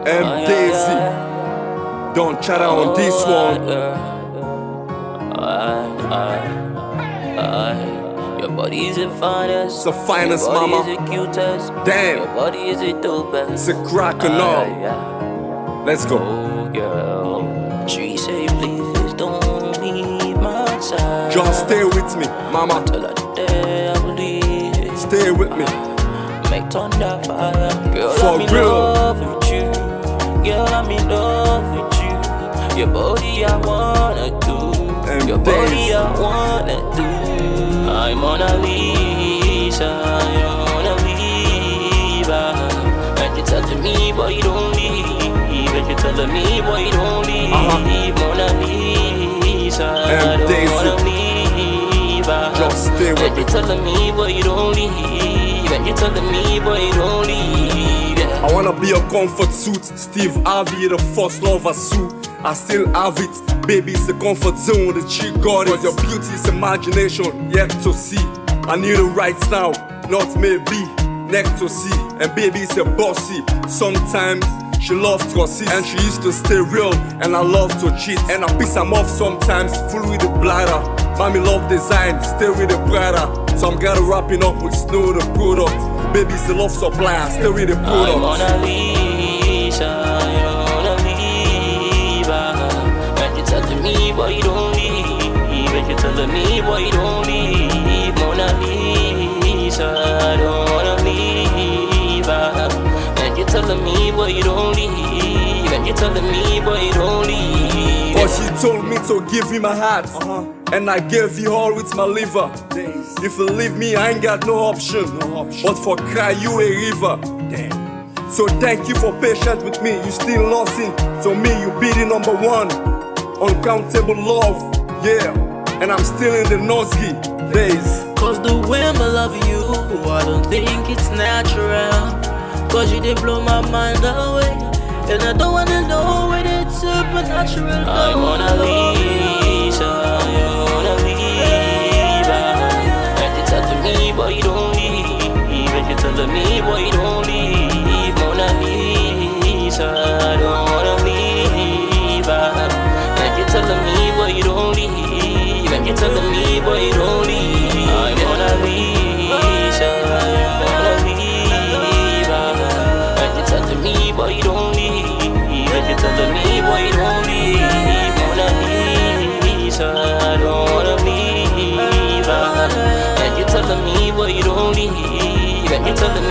M Daisy, don't chat on this one. Your body is the finest. It's the finest, your body mama. is the cutest. Damn. Your body is the dopest. It's a crack and all. Let's go. Oh, girl. She say, please don't leave my side. Just stay with me, mama. Till the day I believe. Stay with me. Make thunder fire. Girl, For I'm in real. love with you. Girl, I'm in love with you. Your body I wanna do. And Your body Daisy. I wanna do. I'm Mona Lisa, you're Mona Lisa. And you're telling me, boy, you don't leave. And you're telling me, boy, you don't leave. Mona Lisa, And Daisy. Mona Lisa. Just stay with And me. you're telling me, boy, you don't leave. And you're telling me, boy, you don't leave. Yeah. I wanna be a comfort suit. Steve Harvey, the first love I suit. I still have it. Baby, it's a comfort zone. The chick got it. Cause your beauty is imagination, yet to see. I need it right now, not maybe. Next to see. And baby, it's a bossy. Sometimes she loves to assist. And she used to stay real. And I love to cheat. And I piss them off sometimes, full with the bladder. Mommy love design, stay with the bladder. So I'm gotta wrapping up with Snow the product. Baby, it's the love supplier, stay with the I'm product. Mona Lisa, you're Mona Lisa. And you're telling me, boy, you don't leave. And you're telling me, boy, you don't leave. Mona Lisa, don't wanna leave. And you're telling me, boy, you don't leave. And you're telling me, boy, you don't leave. But she told me to give you my heart, and I gave you all with my liver. If you leave me, I ain't got no option. But for cry, you a river. So thank you for patience with me. You still lost in. So me, you be the number one. Uncountable love, yeah. And I'm still in the nosy days. Cause the way I love you, I don't think it's natural. Cause you did blow my mind away. And I don't wanna know when it's supernatural. I'm Mona Lisa, you're Mona Lisa. And you're telling me, boy, you don't leave. And you're telling me, boy, you don't leave. Mona Lisa, don't wanna leave. And you're telling me, boy, you don't leave. And you're telling me, boy, you don't leave. I'm Mona Lisa, you're Mona Lisa. And you're telling me, boy, you don't leave. And you're telling me, boy, you don't leave. Mona Lisa, don't wanna leave. And you're telling me, boy, you don't leave. And you're telling me,